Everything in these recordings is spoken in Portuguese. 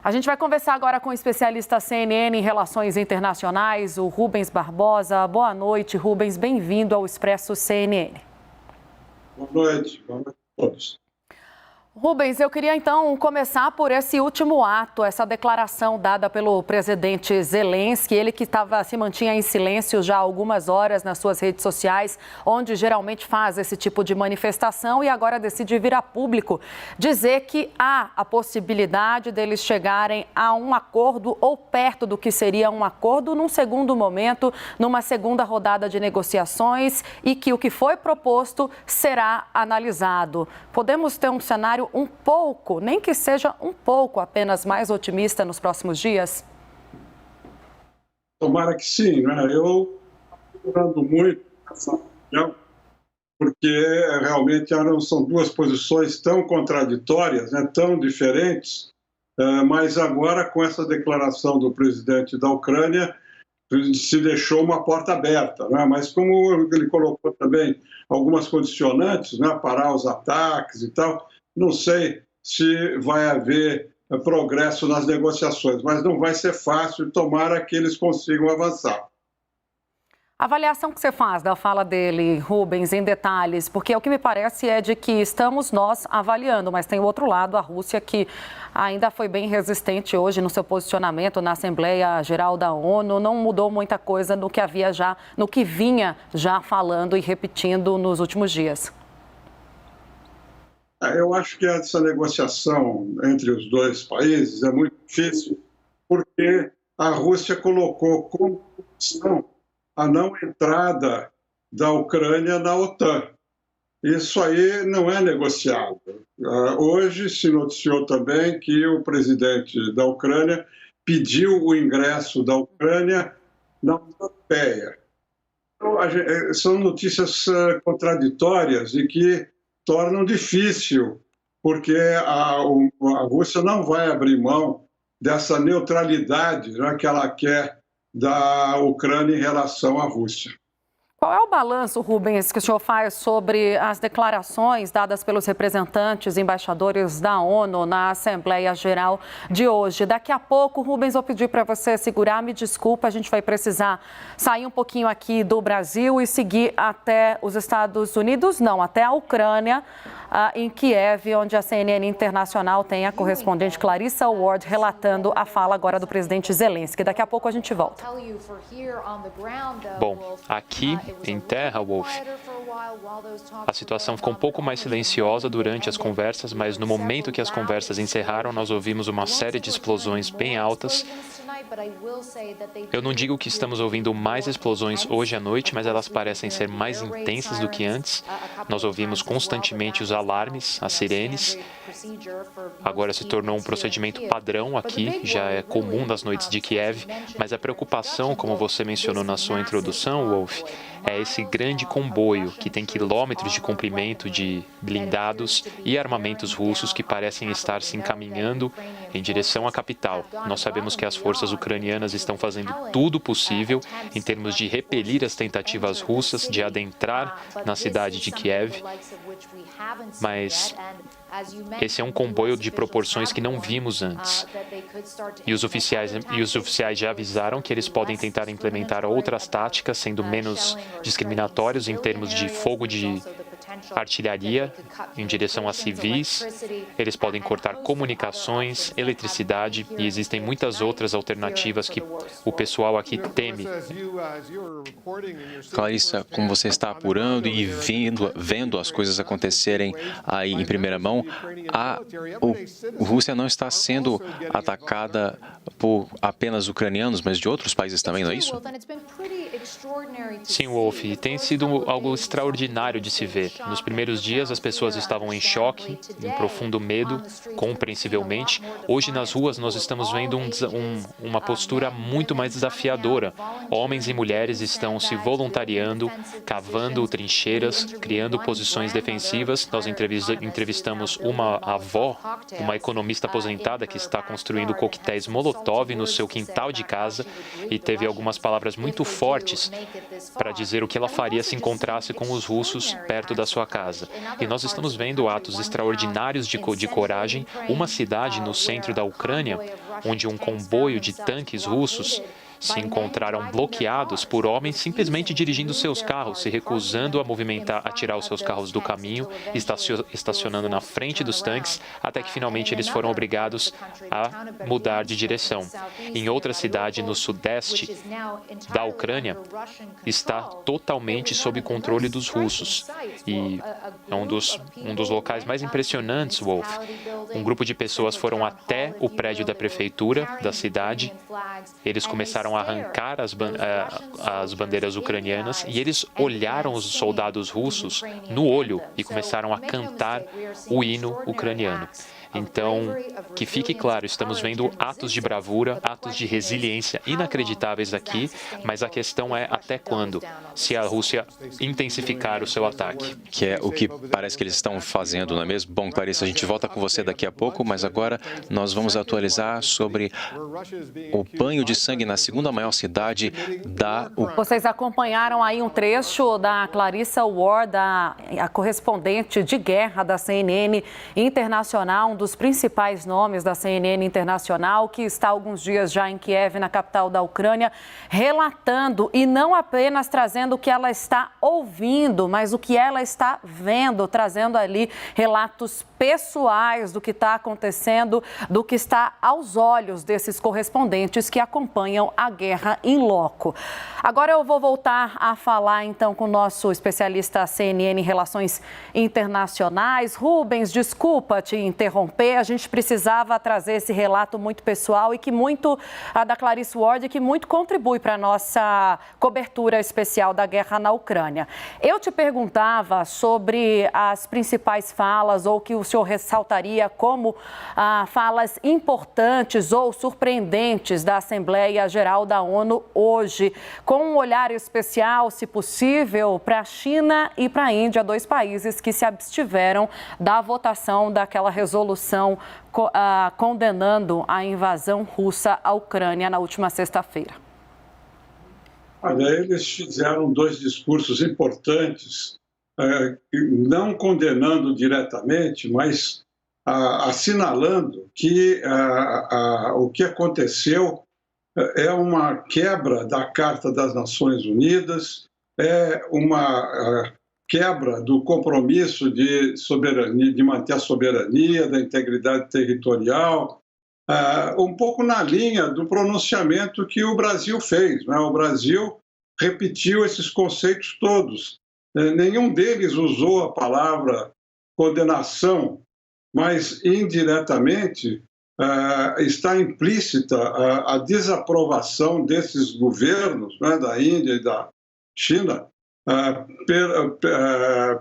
A gente vai conversar agora com o especialista CNN em relações internacionais, o Rubens Barbosa. Boa noite, Rubens. Bem-vindo ao Expresso CNN. Boa noite a todos. Rubens, eu queria então começar por esse último ato, essa declaração dada pelo presidente Zelensky, ele que se mantinha em silêncio já há algumas horas nas suas redes sociais, onde geralmente faz esse tipo de manifestação e agora decide vir a público dizer que há a possibilidade deles chegarem a um acordo ou perto do que seria um acordo num segundo momento, numa segunda rodada de negociações e que o que foi proposto será analisado. Podemos ter um cenário um pouco, nem que seja um pouco apenas mais otimista nos próximos dias? Tomara que sim, né? Eu estou procurando muito essa opinião, porque realmente são duas posições tão contraditórias, né? Tão diferentes, mas agora com essa declaração do presidente da Ucrânia, se deixou uma porta aberta, né? Mas como ele colocou também algumas condicionantes, né? Parar os ataques e tal, não sei se vai haver progresso nas negociações, mas não vai ser fácil, tomara que eles consigam avançar. A avaliação que você faz da fala dele, Rubens, em detalhes, porque o que me parece é de que estamos nós avaliando, mas tem o outro lado, a Rússia, que ainda foi bem resistente hoje no seu posicionamento na Assembleia Geral da ONU, não mudou muita coisa no que vinha já falando e repetindo nos últimos dias. Eu acho que essa negociação entre os dois países é muito difícil, porque a Rússia colocou como condição a não entrada da Ucrânia na OTAN. Isso aí não é negociável. Hoje se noticiou também que o presidente da Ucrânia pediu o ingresso da Ucrânia na União Europeia. Então, são notícias contraditórias e que tornam difícil, porque a Rússia não vai abrir mão dessa neutralidade, né, que ela quer da Ucrânia em relação à Rússia. Qual é o balanço, Rubens, que o senhor faz sobre as declarações dadas pelos representantes, embaixadores da ONU na Assembleia Geral de hoje? Daqui a pouco, Rubens, vou pedir para você segurar, me desculpa, a gente vai precisar sair um pouquinho aqui do Brasil e seguir até os Estados Unidos, não, até a Ucrânia, em Kiev, onde a CNN Internacional tem a correspondente Clarissa Ward relatando a fala agora do presidente Zelensky. Daqui a pouco a gente volta. Bom, aqui em terra, Wolf, a situação ficou um pouco mais silenciosa durante as conversas, mas no momento que as conversas encerraram, nós ouvimos uma série de explosões bem altas. Eu não digo que estamos ouvindo mais explosões hoje à noite, mas elas parecem ser mais intensas do que antes. Nós ouvimos constantemente os alarmes, as sirenes. Agora se tornou um procedimento padrão aqui, já é comum nas noites de Kiev, mas a preocupação, como você mencionou na sua introdução, Wolf, é esse grande comboio que tem quilômetros de comprimento de blindados e armamentos russos que parecem estar se encaminhando em direção à capital. Nós sabemos que as forças ucranianas estão fazendo tudo possível em termos de repelir as tentativas russas de adentrar na cidade de Kiev, mas esse é um comboio de proporções que não vimos antes. E os oficiais já avisaram que eles podem tentar implementar outras táticas, sendo menos discriminatórios em termos de fogo de artilharia em direção a civis. Eles podem cortar comunicações, eletricidade e existem muitas outras alternativas que o pessoal aqui teme. Clarissa, como você está apurando e vendo as coisas acontecerem aí em primeira mão, a Rússia não está sendo atacada por apenas ucranianos, mas de outros países também, não é isso? Sim, Wolf, tem sido algo extraordinário de se ver. Nos primeiros dias, as pessoas estavam em choque, em profundo medo, compreensivelmente. Hoje, nas ruas, nós estamos vendo uma postura muito mais desafiadora. Homens e mulheres estão se voluntariando, cavando trincheiras, criando posições defensivas. Nós entrevistamos uma avó, uma economista aposentada que está construindo coquetéis Molotov no seu quintal de casa e teve algumas palavras muito fortes diferentes para dizer o que ela faria se encontrasse com os russos perto da sua casa. E nós estamos vendo atos extraordinários de coragem. Uma cidade no centro da Ucrânia, onde um comboio de tanques russos se encontraram bloqueados por homens simplesmente dirigindo seus carros, se recusando a tirar os seus carros do caminho, estacionando na frente dos tanques, até que finalmente eles foram obrigados a mudar de direção. Em outra cidade no sudeste da Ucrânia, está totalmente sob controle dos russos. E é um dos locais mais impressionantes, Wolf. Um grupo de pessoas foram até o prédio da prefeitura da cidade. Eles começaram a arrancar as bandeiras ucranianas e eles olharam os soldados russos no olho e começaram a cantar o hino ucraniano. Então, que fique claro, estamos vendo atos de bravura, atos de resiliência inacreditáveis aqui, mas a questão é até quando, se a Rússia intensificar o seu ataque. Que é o que parece que eles estão fazendo, não é mesmo? Bom, Clarissa, a gente volta com você daqui a pouco, mas agora nós vamos atualizar sobre o banho de sangue na segunda maior cidade da Ucrânia. Vocês acompanharam aí um trecho da Clarissa Ward, a correspondente de guerra da CNN Internacional, um dos principais nomes da CNN Internacional, que está há alguns dias já em Kiev, na capital da Ucrânia, relatando e não apenas trazendo o que ela está ouvindo, mas o que ela está vendo, trazendo ali relatos pessoais do que está acontecendo, do que está aos olhos desses correspondentes que acompanham a guerra em loco. Agora eu vou voltar a falar então com o nosso especialista CNN em Relações Internacionais. Rubens, desculpa te interromper, a gente precisava trazer esse relato muito pessoal e que muito, da Clarissa Ward, que muito contribui para a nossa cobertura especial da guerra na Ucrânia. Eu te perguntava sobre as principais falas ou que o senhor ressaltaria como falas importantes ou surpreendentes da Assembleia Geral da ONU hoje, com um olhar especial, se possível, para a China e para a Índia, dois países que se abstiveram da votação daquela resolução condenando a invasão russa à Ucrânia na última sexta-feira. Olha, eles fizeram dois discursos importantes, não condenando diretamente, mas assinalando que o que aconteceu é uma quebra da Carta das Nações Unidas, é uma quebra do compromisso de soberania, de manter a soberania, da integridade territorial, um pouco na linha do pronunciamento que o Brasil fez, né? O Brasil repetiu esses conceitos todos. Nenhum deles usou a palavra condenação, mas indiretamente está implícita a desaprovação desses governos, né, da Índia e da China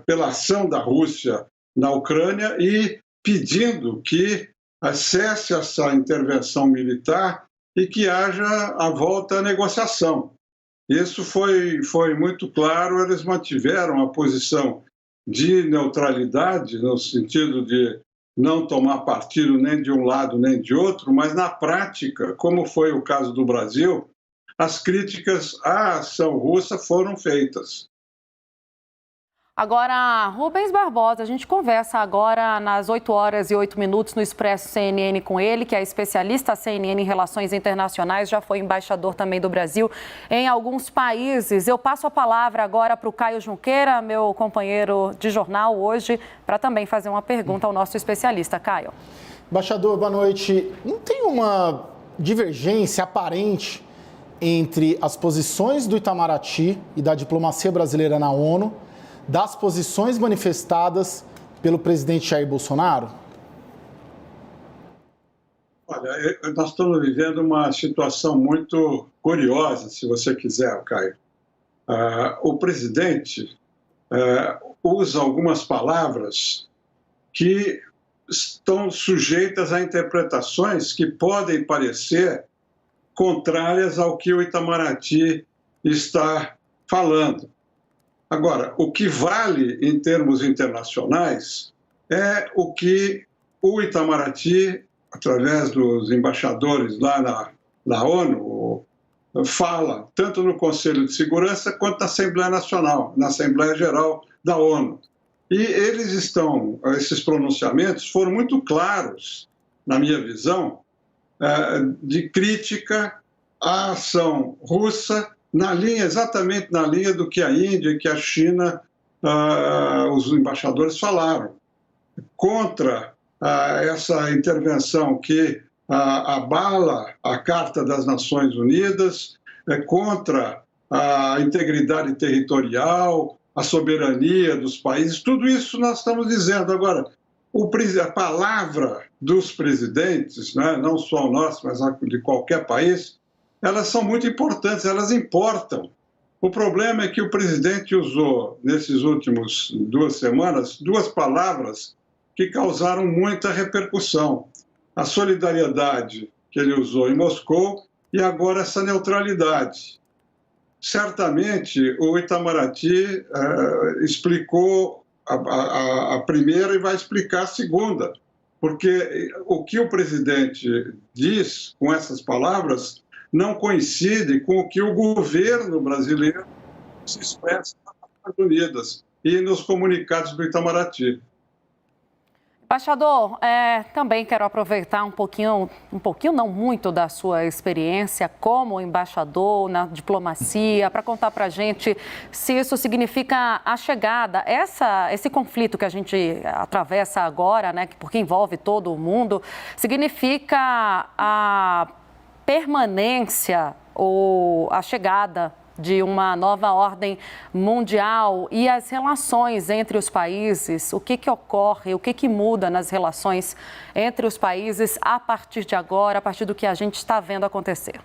pela ação da Rússia na Ucrânia e pedindo que cesse essa intervenção militar e que haja a volta à negociação. Isso foi muito claro, eles mantiveram a posição de neutralidade, no sentido de não tomar partido nem de um lado nem de outro, mas na prática, como foi o caso do Brasil, as críticas à ação russa foram feitas. Agora, Rubens Barbosa, a gente conversa agora nas 8h08 no Expresso CNN com ele, que é especialista CNN em Relações Internacionais, já foi embaixador também do Brasil em alguns países. Eu passo a palavra agora para o Caio Junqueira, meu companheiro de jornal hoje, para também fazer uma pergunta ao nosso especialista. Caio. Embaixador, boa noite. Não tem uma divergência aparente entre as posições do Itamaraty e da diplomacia brasileira na ONU das posições manifestadas pelo presidente Jair Bolsonaro? Olha, nós estamos vivendo uma situação muito curiosa, se você quiser, Caio. O presidente usa algumas palavras que estão sujeitas a interpretações que podem parecer contrárias ao que o Itamaraty está falando. Agora, o que vale em termos internacionais é o que o Itamaraty, através dos embaixadores lá na ONU, fala, tanto no Conselho de Segurança quanto na Assembleia Nacional, na Assembleia Geral da ONU. E esses pronunciamentos foram muito claros, na minha visão, de crítica à ação russa, exatamente na linha do que a Índia e que a China, os embaixadores falaram, contra essa intervenção que abala a Carta das Nações Unidas, contra a integridade territorial, a soberania dos países, tudo isso nós estamos dizendo. Agora, a palavra dos presidentes, né, não só o nosso, mas de qualquer país, elas são muito importantes, elas importam. O problema é que o presidente usou, nesses últimos 2 semanas, 2 palavras que causaram muita repercussão. A solidariedade que ele usou em Moscou e agora essa neutralidade. Certamente o Itamaraty explicou a primeira e vai explicar a segunda, porque o que o presidente diz com essas palavras não coincide com o que o governo brasileiro se expressa nas Nações Unidas e nos comunicados do Itamaraty. Embaixador, também quero aproveitar um pouquinho não muito, da sua experiência como embaixador na diplomacia, para contar para a gente se isso significa a chegada, esse conflito que a gente atravessa agora, né, porque envolve todo o mundo, significa a permanência ou a chegada de uma nova ordem mundial e as relações entre os países, o que ocorre, o que muda nas relações entre os países a partir de agora, a partir do que a gente está vendo acontecer?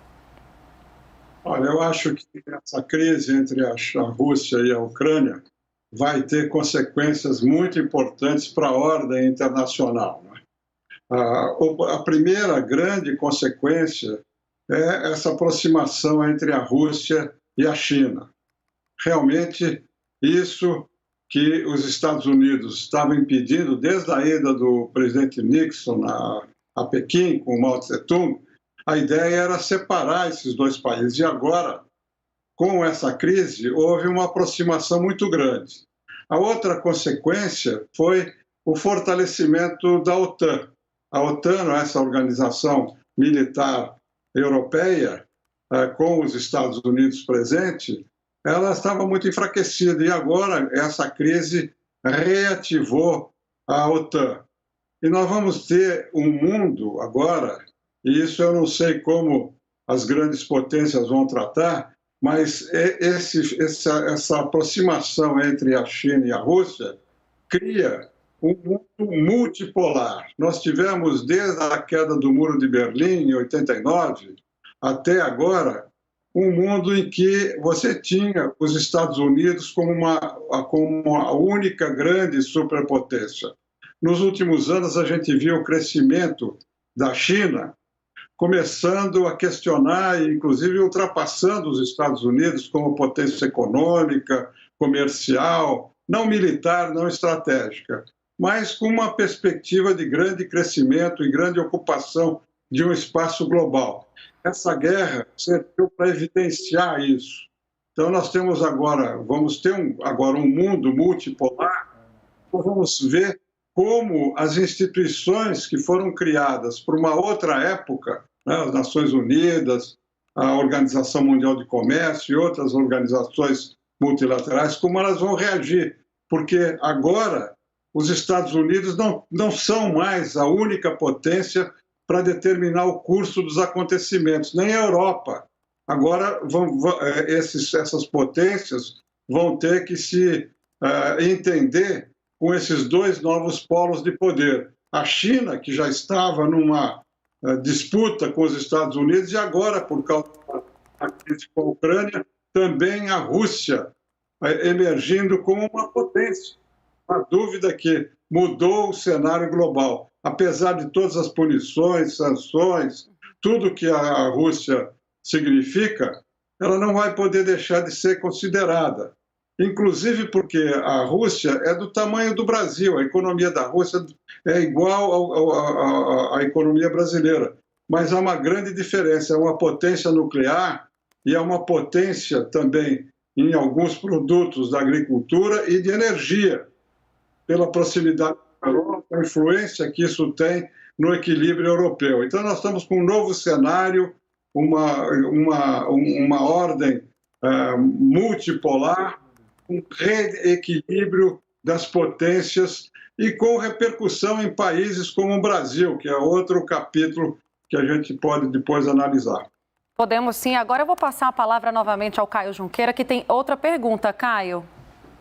Olha, eu acho que essa crise entre a Rússia e a Ucrânia vai ter consequências muito importantes para a ordem internacional, né? A primeira grande consequência é essa aproximação entre a Rússia e a China. Realmente, isso que os Estados Unidos estavam impedindo desde a ida do presidente Nixon a Pequim com o Mao Tse-tung, a ideia era separar esses 2 países. E agora, com essa crise, houve uma aproximação muito grande. A outra consequência foi o fortalecimento da OTAN. A OTAN, essa organização militar europeia, com os Estados Unidos presente, ela estava muito enfraquecida. E agora essa crise reativou a OTAN. E nós vamos ter um mundo agora, e isso eu não sei como as grandes potências vão tratar, mas essa aproximação entre a China e a Rússia cria um mundo multipolar. Nós tivemos, desde a queda do Muro de Berlim, em 89, até agora, um mundo em que você tinha os Estados Unidos como a única grande superpotência. Nos últimos anos, a gente viu o crescimento da China começando a questionar e, inclusive, ultrapassando os Estados Unidos como potência econômica, comercial, não militar, não estratégica, mas com uma perspectiva de grande crescimento e grande ocupação de um espaço global. Essa guerra serviu para evidenciar isso. Então, vamos ter agora um mundo multipolar, vamos ver como as instituições que foram criadas por uma outra época, né, as Nações Unidas, a Organização Mundial de Comércio e outras organizações multilaterais, como elas vão reagir. Porque agora os Estados Unidos não são mais a única potência para determinar o curso dos acontecimentos, nem a Europa. Agora, essas potências vão ter que se entender com esses 2 novos polos de poder. A China, que já estava numa disputa com os Estados Unidos, e agora, por causa da crise com a Ucrânia, também a Rússia emergindo como uma potência. Não há dúvida que mudou o cenário global. Apesar de todas as punições, sanções, tudo que a Rússia significa, ela não vai poder deixar de ser considerada. Inclusive porque a Rússia é do tamanho do Brasil, a economia da Rússia é igual à economia brasileira. Mas há uma grande diferença, é uma potência nuclear e é uma potência também em alguns produtos da agricultura e de energia, pela proximidade da Europa, a influência que isso tem no equilíbrio europeu. Então, nós estamos com um novo cenário, uma ordem multipolar, um reequilíbrio das potências e com repercussão em países como o Brasil, que é outro capítulo que a gente pode depois analisar. Podemos sim. Agora eu vou passar a palavra novamente ao Caio Junqueira, que tem outra pergunta. Caio.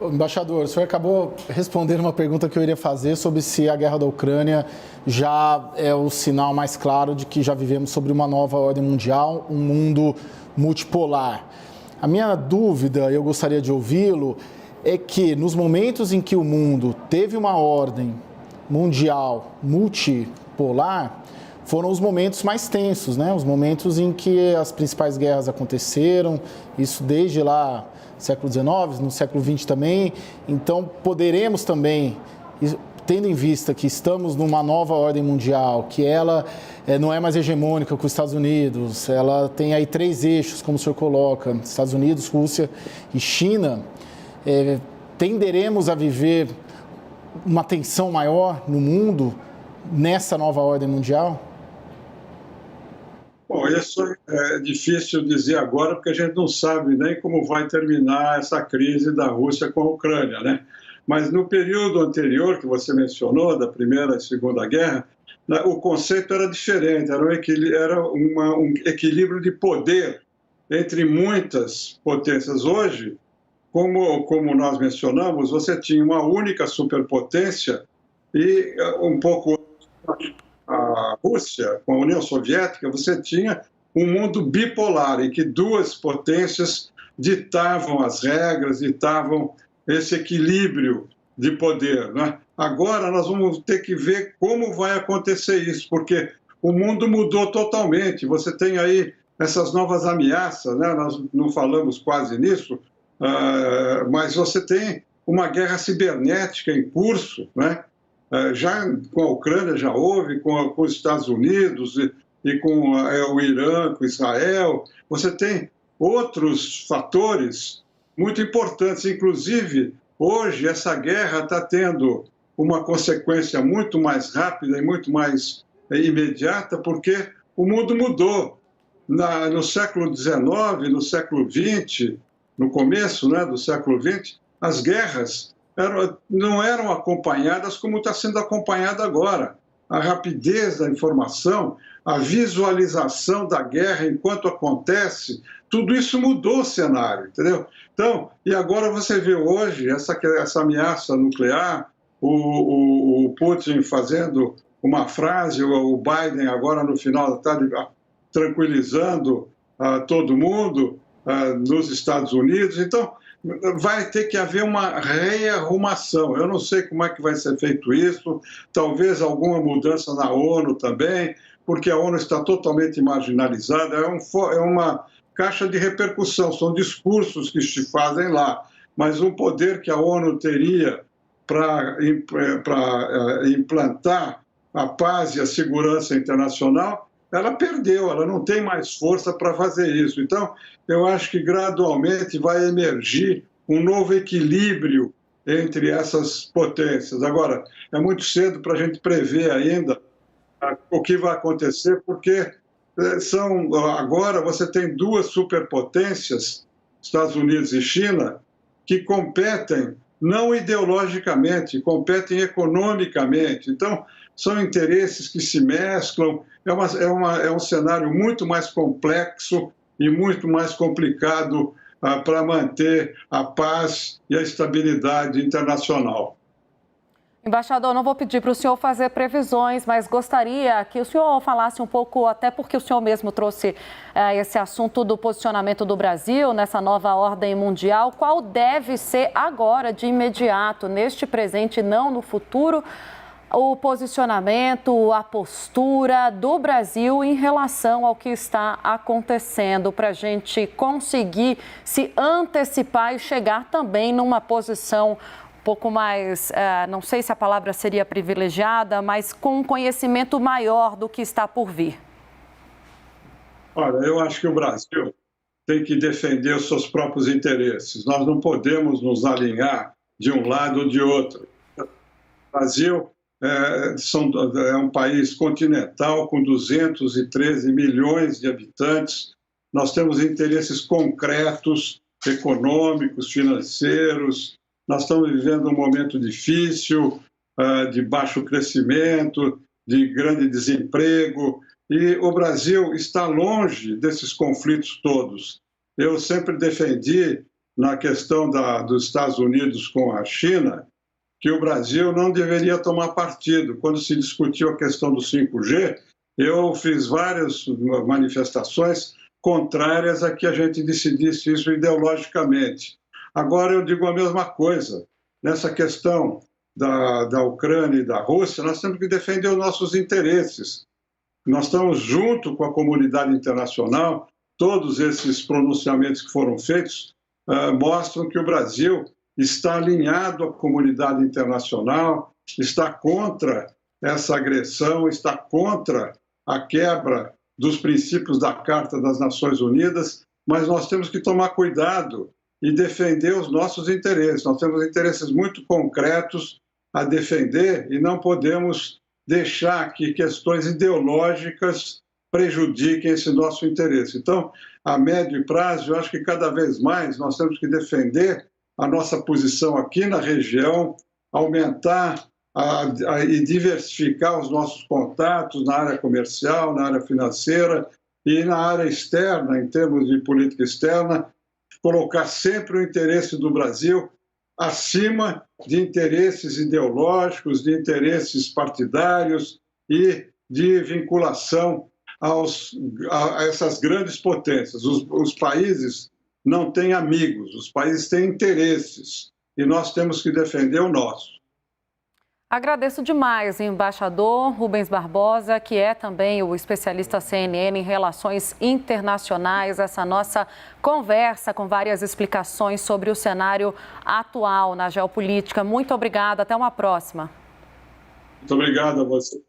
Embaixador, o senhor acabou respondendo uma pergunta que eu iria fazer sobre se a guerra da Ucrânia já é o sinal mais claro de que já vivemos sobre uma nova ordem mundial, um mundo multipolar. A minha dúvida, eu gostaria de ouvi-lo, é que nos momentos em que o mundo teve uma ordem mundial multipolar, foram os momentos mais tensos, né? Os momentos em que as principais guerras aconteceram, isso desde lá século XIX, no século XX também. Então, poderemos também, tendo em vista que estamos numa nova ordem mundial, que ela não é mais hegemônica com os Estados Unidos, ela tem aí 3 eixos, como o senhor coloca, Estados Unidos, Rússia e China, tenderemos a viver uma tensão maior no mundo nessa nova ordem mundial? Bom, isso é difícil dizer agora, porque a gente não sabe nem como vai terminar essa crise da Rússia com a Ucrânia, né? Mas no período anterior que você mencionou, da Primeira e Segunda Guerra, o conceito era diferente, era um equilíbrio de poder entre muitas potências. Hoje, como nós mencionamos, você tinha uma única superpotência e um pouco a Rússia, com a União Soviética, você tinha um mundo bipolar, em que 2 potências ditavam as regras, ditavam esse equilíbrio de poder, né? Agora nós vamos ter que ver como vai acontecer isso, porque o mundo mudou totalmente. Você tem aí essas novas ameaças, né? Nós não falamos quase nisso, mas você tem uma guerra cibernética em curso, né? Já com a Ucrânia já houve, com os Estados Unidos e com o Irã, com Israel. Você tem outros fatores muito importantes. Inclusive, hoje, essa guerra está tendo uma consequência muito mais rápida e muito mais imediata, porque o mundo mudou. No século XIX, no século XX, no começo, né, do século XX, as guerras não eram acompanhadas como está sendo acompanhada agora. A rapidez da informação, a visualização da guerra enquanto acontece, tudo isso mudou o cenário, entendeu? Então, e agora você vê hoje essa ameaça nuclear, o Putin fazendo uma frase, o Biden agora no final da tarde tranquilizando todo mundo nos Estados Unidos. Então, vai ter que haver uma rearrumação. Eu não sei como é que vai ser feito isso, talvez alguma mudança na ONU também, porque a ONU está totalmente marginalizada, é uma caixa de repercussão, são discursos que se fazem lá, mas o poder que a ONU teria para implantar a paz e a segurança internacional, ela perdeu, ela não tem mais força para fazer isso. Então, eu acho que gradualmente vai emergir um novo equilíbrio entre essas potências. Agora, é muito cedo para a gente prever ainda o que vai acontecer, porque agora você tem 2 superpotências, Estados Unidos e China, que competem não ideologicamente, competem economicamente. Então, são interesses que se mesclam, é um cenário muito mais complexo e muito mais complicado para manter a paz e a estabilidade internacional. Embaixador, não vou pedir para o senhor fazer previsões, mas gostaria que o senhor falasse um pouco, até porque o senhor mesmo trouxe esse assunto do posicionamento do Brasil nessa nova ordem mundial. Qual deve ser agora, de imediato, neste presente, não no futuro, o posicionamento, a postura do Brasil em relação ao que está acontecendo, para a gente conseguir se antecipar e chegar também numa posição um pouco mais, não sei se a palavra seria privilegiada, mas com um conhecimento maior do que está por vir? Olha, eu acho que o Brasil tem que defender os seus próprios interesses. Nós não podemos nos alinhar de um lado ou de outro. O Brasil é um país continental com 213 milhões de habitantes. Nós temos interesses concretos, econômicos, financeiros. Nós estamos vivendo um momento difícil, de baixo crescimento, de grande desemprego, e o Brasil está longe desses conflitos todos. Eu sempre defendi, na questão dos Estados Unidos com a China, que o Brasil não deveria tomar partido. Quando se discutiu a questão do 5G, eu fiz várias manifestações contrárias a que a gente decidisse isso ideologicamente. Agora eu digo a mesma coisa. Nessa questão da Ucrânia e da Rússia, nós temos que defender os nossos interesses. Nós estamos junto com a comunidade internacional. Todos esses pronunciamentos que foram feitos mostram que o Brasil está alinhado à comunidade internacional, está contra essa agressão, está contra a quebra dos princípios da Carta das Nações Unidas, mas nós temos que tomar cuidado e defender os nossos interesses. Nós temos interesses muito concretos a defender e não podemos deixar que questões ideológicas prejudiquem esse nosso interesse. Então, a médio prazo, eu acho que cada vez mais nós temos que defender a nossa posição aqui na região, aumentar e diversificar os nossos contatos na área comercial, na área financeira e na área externa, em termos de política externa, colocar sempre o interesse do Brasil acima de interesses ideológicos, de interesses partidários e de vinculação a essas grandes potências. Os países não têm amigos, os países têm interesses e nós temos que defender o nosso. Agradeço demais, embaixador Rubens Barbosa, que é também o especialista CNN em relações internacionais, essa nossa conversa com várias explicações sobre o cenário atual na geopolítica. Muito obrigada, até uma próxima. Muito obrigado a você.